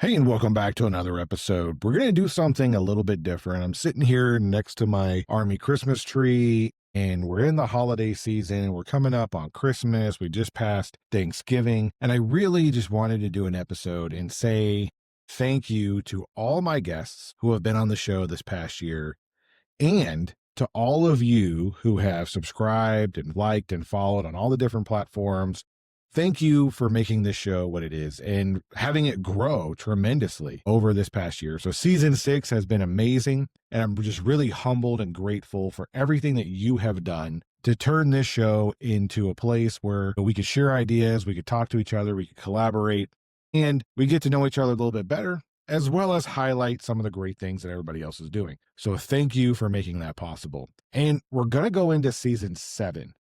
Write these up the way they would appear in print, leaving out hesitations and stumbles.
Hey, and welcome back to another episode. We're going to do something a little bit different. I'm sitting here next to my Army Christmas tree, and we're in the holiday season. We're coming up on Christmas. We just passed Thanksgiving, and I really just wanted to do an episode and say thank you to all my guests who have been on the show this past year, and to all of you who have subscribed and liked and followed on all the different platforms. Thank you for making this show what it is and having it grow tremendously over this past year. So, season 6 has been amazing, and I'm just really humbled and grateful for everything that you have done to turn this show into a place where we could share ideas, we could talk to each other, we could collaborate, and we get to know each other a little bit better, as well as highlight some of the great things that everybody else is doing. So, thank you for making that possible. And we're going to go into season 7.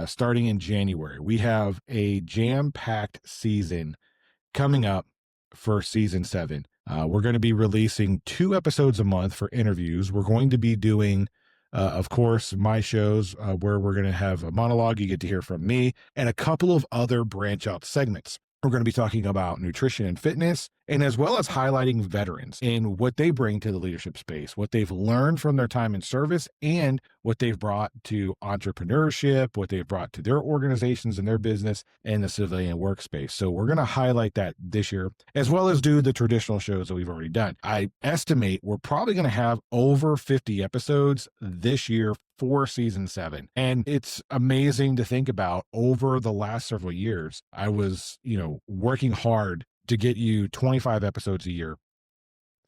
Starting in January. We have a jam-packed season coming up for season 7. We're going to be releasing 2 episodes a month for interviews. We're going to be doing, of course, my shows where we're going to have a monologue. You get to hear from me and a couple of other branch out segments. We're going to be talking about nutrition and fitness, and as well as highlighting veterans and what they bring to the leadership space, what they've learned from their time in service, and what they've brought to entrepreneurship, what they've brought to their organizations and their business and the civilian workspace. So we're going to highlight that this year, as well as do the traditional shows that we've already done. I estimate we're probably going to have over 50 episodes this year for season 7. And it's amazing to think about. Over the last several years, I was, working hard to get you 25 episodes a year,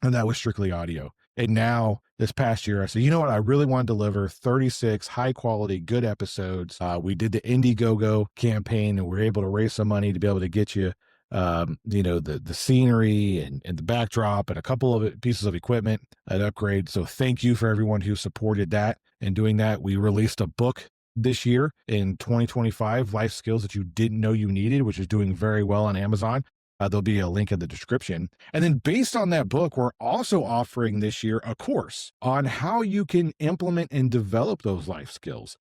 and that was strictly audio. And now this past year, I said, you know what? I really want to deliver 36 high quality, good episodes. We did the Indiegogo campaign, and we were able to raise some money to be able to get you, the scenery and the backdrop and a couple of pieces of equipment, an upgrade. So thank you for everyone who supported that and doing that. We released a book this year in 2025, Life Skills That You Didn't Know You Needed, which is doing very well on Amazon. There'll be a link in the description. And then based on that book, we're also offering this year a course on how you can implement and develop those life skills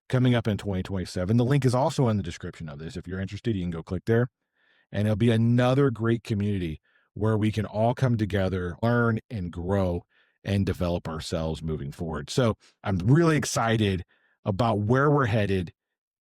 coming up in 2027. The link is also in the description of this. If you're interested, you can go click there. And it'll be another great community where we can all come together, learn and grow and develop ourselves moving forward. So I'm really excited about where we're headed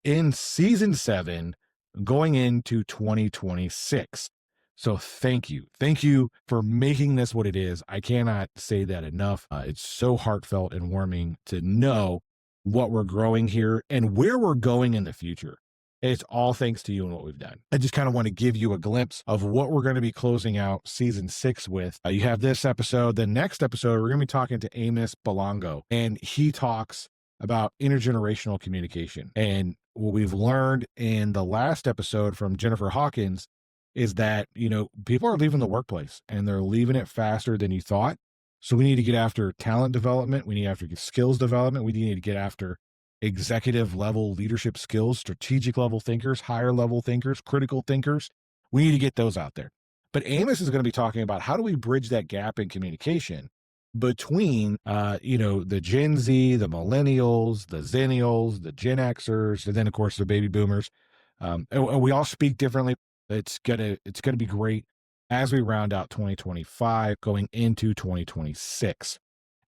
in season 7 going into 2026. So thank you. Thank you for making this what it is. I cannot say that enough. It's so heartfelt and warming to know what we're growing here and where we're going in the future. It's all thanks to you and what we've done. I just kind of want to give you a glimpse of what we're going to be closing out season 6 with. You have this episode. The next episode, we're going to be talking to Amos Belongo, and he talks about intergenerational communication. And what we've learned in the last episode from Jennifer Hawkins is that, people are leaving the workplace and they're leaving it faster than you thought. So we need to get after talent development. We need to get skills development. We need to get after executive level leadership skills, strategic level thinkers, higher level thinkers, critical thinkers. We need to get those out there. But Amos is going to be talking about how do we bridge that gap in communication between, the Gen Z, the millennials, the Zennials, the Gen Xers, and then of course the baby boomers. And we all speak differently. It's gonna be great as we round out 2025 going into 2026.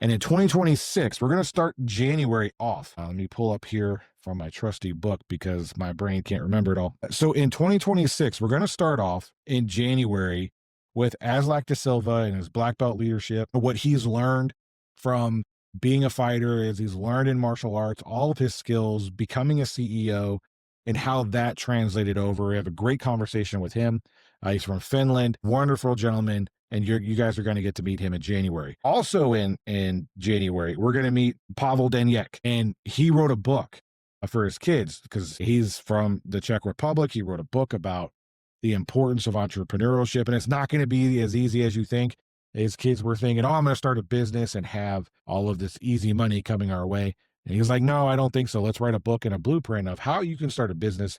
And in 2026, we're going to start January off. Let me pull up here from my trusty book because my brain can't remember it all. So in 2026, we're going to start off in January with Aslak de Silva and his black belt leadership, what he's learned from being a fighter, as he's learned in martial arts, all of his skills, becoming a CEO, and how that translated over. We have a great conversation with him. He's from Finland, wonderful gentleman, and you guys are going to get to meet him in January. Also in January, we're going to meet Pavel Denyek, and he wrote a book for his kids because he's from the Czech Republic. He wrote a book about the importance of entrepreneurship, and it's not going to be as easy as you think. His kids were thinking, I'm going to start a business and have all of this easy money coming our way. And he was like, no, I don't think so. Let's write a book and a blueprint of how you can start a business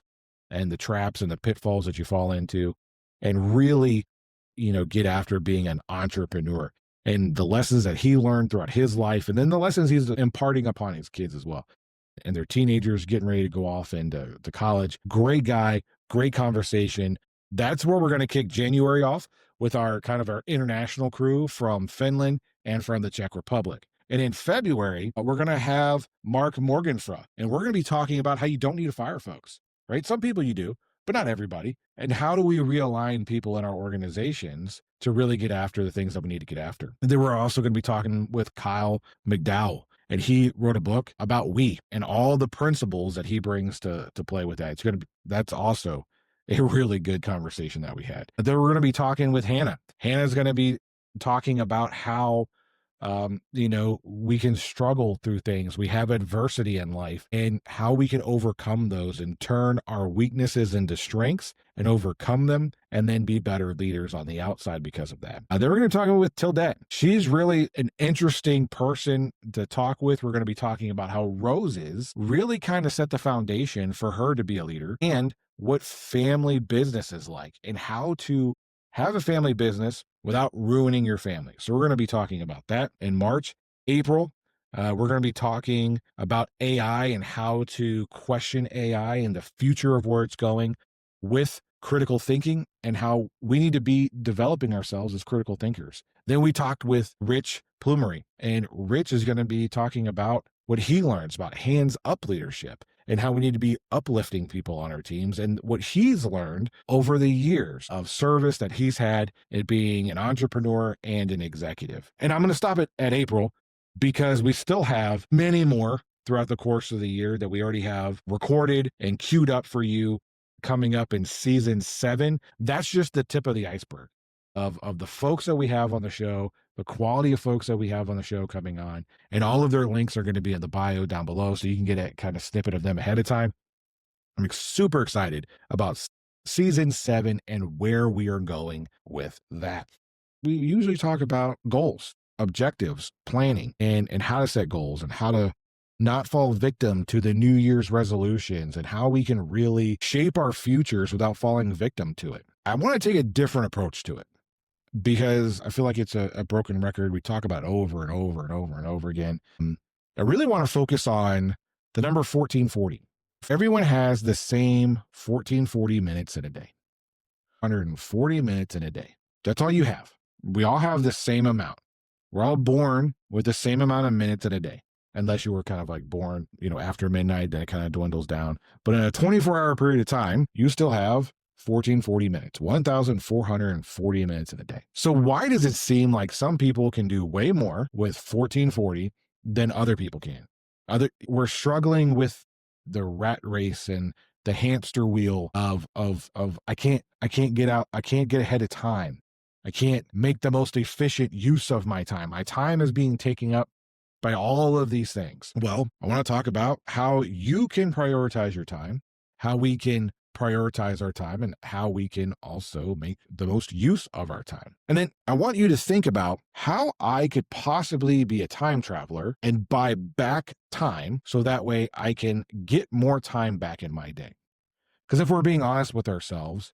and the traps and the pitfalls that you fall into and really, get after being an entrepreneur and the lessons that he learned throughout his life. And then the lessons he's imparting upon his kids as well. And they're teenagers getting ready to go off into college. Great guy, great conversation. That's where we're going to kick January off. with our kind of our international crew from Finland and from the Czech Republic. And in February, we're going to have Mark Morgenfra, and we're going to be talking about how you don't need to fire folks, right? Some people you do, but not everybody. And how do we realign people in our organizations to really get after the things that we need to get after? And then we're also going to be talking with Kyle McDowell, and he wrote a book about we and all the principles that he brings to play with that. It's going to be, that's also a really good conversation that we had. Then we're going to be talking with Hannah. Hannah's going to be talking about how we can struggle through things. We have adversity in life and how we can overcome those and turn our weaknesses into strengths and overcome them and then be better leaders on the outside because of that. Then we're going to be talking with Tildette. She's really an interesting person to talk with. We're going to be talking about how roses really kind of set the foundation for her to be a leader and what family business is like and how to have a family business without ruining your family. So we're going to be talking about that in March. April, we're going to be talking about AI and how to question AI and the future of where it's going with critical thinking and how we need to be developing ourselves as critical thinkers. Then we talked with Rich Plumery, and Rich is going to be talking about what he learns about hands-up leadership and how we need to be uplifting people on our teams and what he's learned over the years of service that he's had in being an entrepreneur and an executive. And I'm going to stop it at April because we still have many more throughout the course of the year that we already have recorded and queued up for you coming up in season 7. That's just the tip of the iceberg of the folks that we have on the show, the quality of folks that we have on the show coming on, and all of their links are going to be in the bio down below, so you can get a kind of snippet of them ahead of time. I'm super excited about season 7 and where we are going with that. We usually talk about goals, objectives, planning, and how to set goals and how to not fall victim to the New Year's resolutions and how we can really shape our futures without falling victim to it. I want to take a different approach to it, because I feel like it's a broken record. We talk about over and over and over and over again. I really want to focus on the number 1440. If everyone has the same 1440 minutes in a day, 140 minutes in a day, that's all you have. We all have the same amount. We're all born with the same amount of minutes in a day, unless you were kind of like born, after midnight, then it kind of dwindles down. But in a 24-hour period of time, you still have 1440 minutes, 1,440 minutes in a day. So why does it seem like some people can do way more with 1440 than other people can? We're struggling with the rat race and the hamster wheel of I can't get out, I can't get ahead of time. I can't make the most efficient use of my time. My time is being taken up by all of these things. Well, I want to talk about how you can prioritize your time, how we can prioritize our time, and how we can also make the most use of our time. And then I want you to think about how I could possibly be a time traveler and buy back time so that way I can get more time back in my day. Because if we're being honest with ourselves,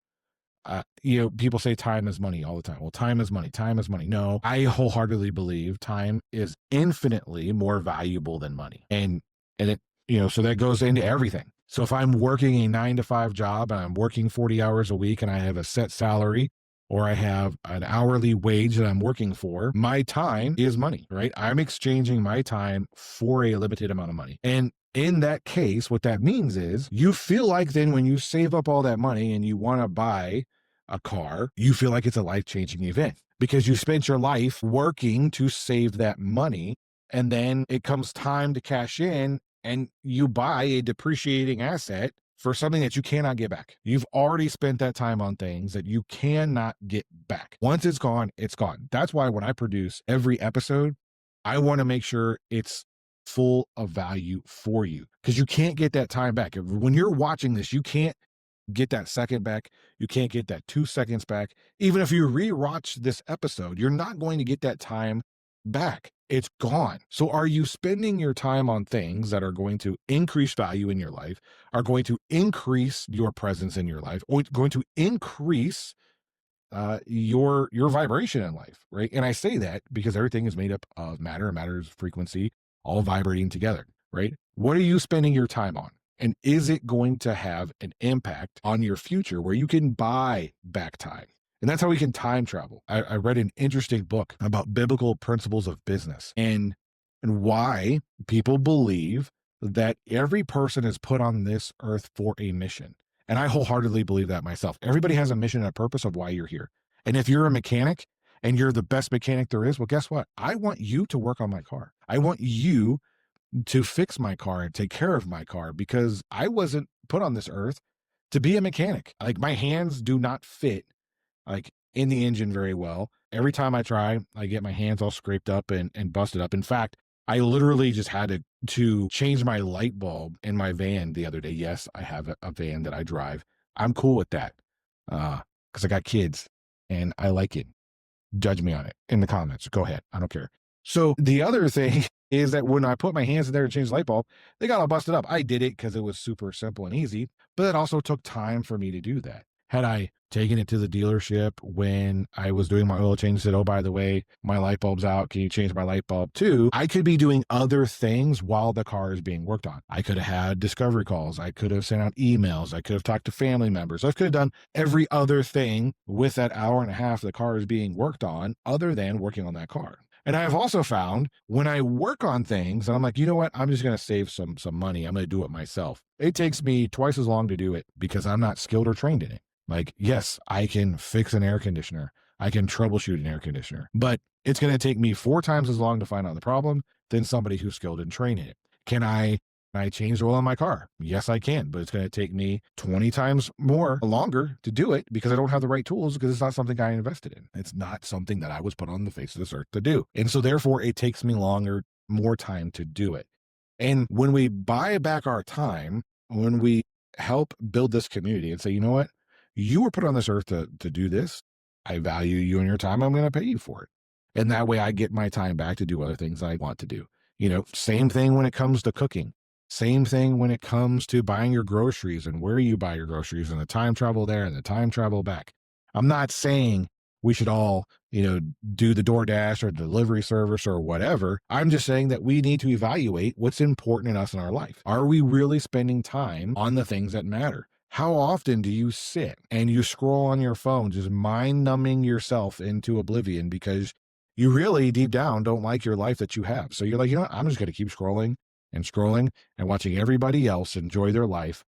people say time is money all the time. Well, time is money. Time is money. No, I wholeheartedly believe time is infinitely more valuable than money. And it, so that goes into everything. So if I'm working a 9-to-5 job and I'm working 40 hours a week and I have a set salary or I have an hourly wage that I'm working for, my time is money, right? I'm exchanging my time for a limited amount of money. And in that case, what that means is you feel like then when you save up all that money and you want to buy a car, you feel like it's a life-changing event because you spent your life working to save that money. And then it comes time to cash in and you buy a depreciating asset for something that you cannot get back. You've already spent that time on things that you cannot get back. Once it's gone, it's gone. That's why when I produce every episode, I want to make sure it's full of value for you because you can't get that time back. When you're watching this, you can't get that second back. You can't get that 2 seconds back. Even if you rewatch this episode, you're not going to get that time back. It's gone. So are you spending your time on things that are going to increase value in your life, are going to increase your presence in your life, or going to increase your vibration in life, right? And I say that because everything is made up of matter, and matter is frequency, all vibrating together, right? What are you spending your time on? And is it going to have an impact on your future where you can buy back time? And that's how we can time travel. I read an interesting book about biblical principles of business and why people believe that every person is put on this earth for a mission. And I wholeheartedly believe that myself. Everybody has a mission and a purpose of why you're here. And if you're a mechanic and you're the best mechanic there is, well, guess what? I want you to work on my car. I want you to fix my car and take care of my car because I wasn't put on this earth to be a mechanic. Like my hands do not fit like in the engine very well. Every time I try, I get my hands all scraped up and busted up. In fact, I literally just had to change my light bulb in my van the other day. Yes, I have a van that I drive. I'm cool with that because I got kids and I like it. Judge me on it in the comments. Go ahead. I don't care. So the other thing is that when I put my hands in there to change the light bulb, they got all busted up. I did it because it was super simple and easy, but it also took time for me to do that. Had I taken it to the dealership when I was doing my oil change and said, oh, by the way, my light bulb's out. Can you change my light bulb too? I could be doing other things while the car is being worked on. I could have had discovery calls. I could have sent out emails. I could have talked to family members. I could have done every other thing with that hour and a half the car is being worked on other than working on that car. And I've also found when I work on things, and I'm like, you know what? I'm just going to save some money. I'm going to do it myself. It takes me twice as long to do it because I'm not skilled or trained in it. Like, yes, I can fix an air conditioner. I can troubleshoot an air conditioner, but it's going to take me 4 times as long to find out the problem than somebody who's skilled and trained in it. Can I change the oil on my car? Yes, I can, but it's going to take me 20 times longer to do it because I don't have the right tools because it's not something I invested in. It's not something that I was put on the face of this earth to do. And so therefore it takes me more time to do it. And when we buy back our time, when we help build this community and say, you know what? You were put on this earth to do this. I value you and your time. I'm going to pay you for it. And that way I get my time back to do other things I want to do. Same thing when it comes to cooking. Same thing when it comes to buying your groceries and where you buy your groceries and the time travel there and the time travel back. I'm not saying we should all, do the DoorDash or delivery service or whatever. I'm just saying that we need to evaluate what's important in us in our life. Are we really spending time on the things that matter? How often do you sit and you scroll on your phone, just mind numbing yourself into oblivion because you really deep down don't like your life that you have? So you're like, I'm just going to keep scrolling and watching everybody else enjoy their life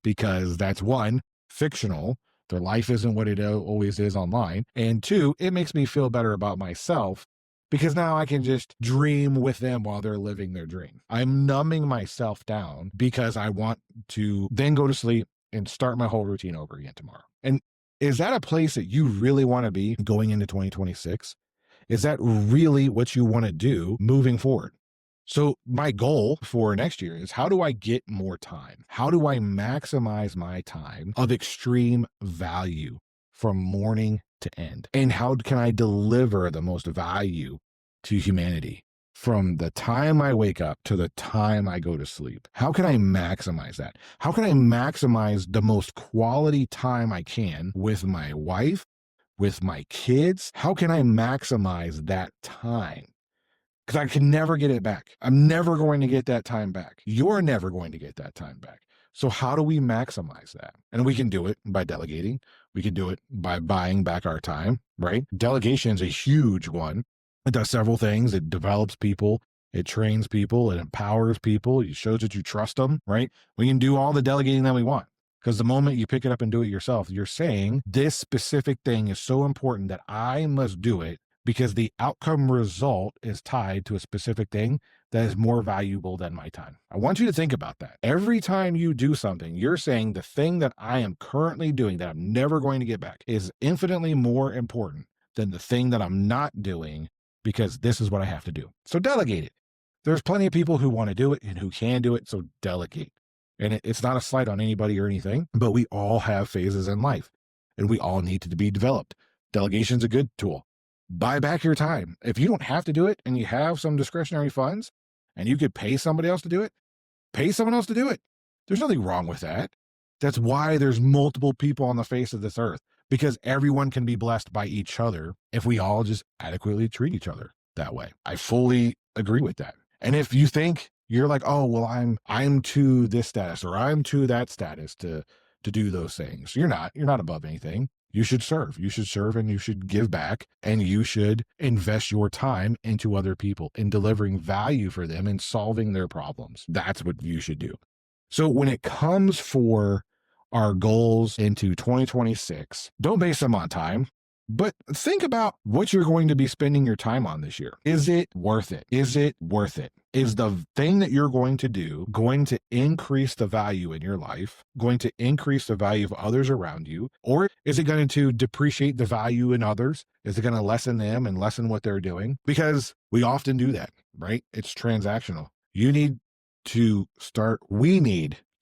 because that's one, fictional. Their life isn't what it always is online. And 2, it makes me feel better about myself because now I can just dream with them while they're living their dream. I'm numbing myself down because I want to then go to sleep and start my whole routine over again tomorrow. And is that a place that you really want to be going into 2026? Is that really what you want to do moving forward? So my goal for next year is how do I get more time? How do I maximize my time of extreme value from morning to end? And how can I deliver the most value to humanity from the time I wake up to the time I go to sleep? How can I maximize that? How can I maximize the most quality time I can with my wife, with my kids? How can I maximize that time? Because I can never get it back. I'm never going to get that time back. You're never going to get that time back. So how do we maximize that? And we can do it by delegating. We can do it by buying back our time, right? Delegation is a huge one. It does several things. It develops people. It trains people. It empowers people. It shows that you trust them, right? We can do all the delegating that we want. Because the moment you pick it up and do it yourself, you're saying this specific thing is so important that I must do it because the outcome result is tied to a specific thing that is more valuable than my time. I want you to think about that. Every time you do something, you're saying the thing that I am currently doing that I'm never going to get back is infinitely more important than the thing that I'm not doing because this is what I have to do. So delegate it. There's plenty of people who want to do it and who can do it, so delegate. And it's not a slight on anybody or anything, but we all have phases in life and we all need to be developed. Delegation's a good tool. Buy back your time. If you don't have to do it and you have some discretionary funds and you could pay somebody else to do it, pay someone else to do it. There's nothing wrong with that. That's why there's multiple people on the face of this earth, because everyone can be blessed by each other if we all just adequately treat each other that way. I fully agree with that. And if you think you're like, oh, well, I'm to this status or I'm to that status to do those things. You're not above anything. you should serve. You should serve and you should give back and you should invest your time into other people in delivering value for them and solving their problems. That's what you should do. So when it comes for our goals into 2026, don't base them on time, but think about what you're going to be spending your time on this year. Is it worth it? Is it worth it? Is the thing that you're going to do going to increase the value in your life, going to increase the value of others around you? Or is it going to depreciate the value in others? Is it going to lessen them and lessen what they're doing? Because we often do that, right? It's transactional. We need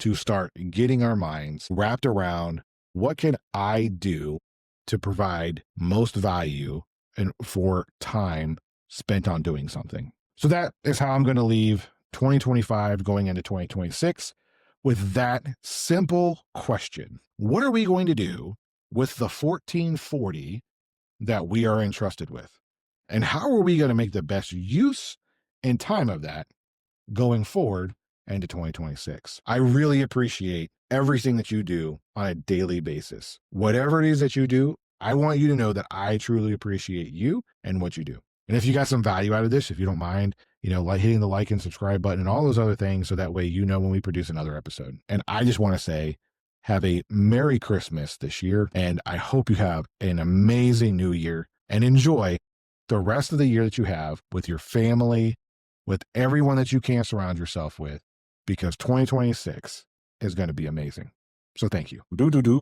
to start getting our minds wrapped around what can I do to provide most value and for time spent on doing something. So that is how I'm going to leave 2025 going into 2026 with that simple question. What are we going to do with the 1440 that we are entrusted with? And how are we going to make the best use and time of that going forward into 2026? I really appreciate everything that you do on a daily basis. Whatever it is that you do, I want you to know that I truly appreciate you and what you do. And if you got some value out of this, if you don't mind, like hitting the like and subscribe button and all those other things, so that way you know when we produce another episode. And I just want to say, have a Merry Christmas this year, and I hope you have an amazing New Year and enjoy the rest of the year that you have with your family, with everyone that you can surround yourself with, because 2026 is going to be amazing. So thank you. Do, do, do.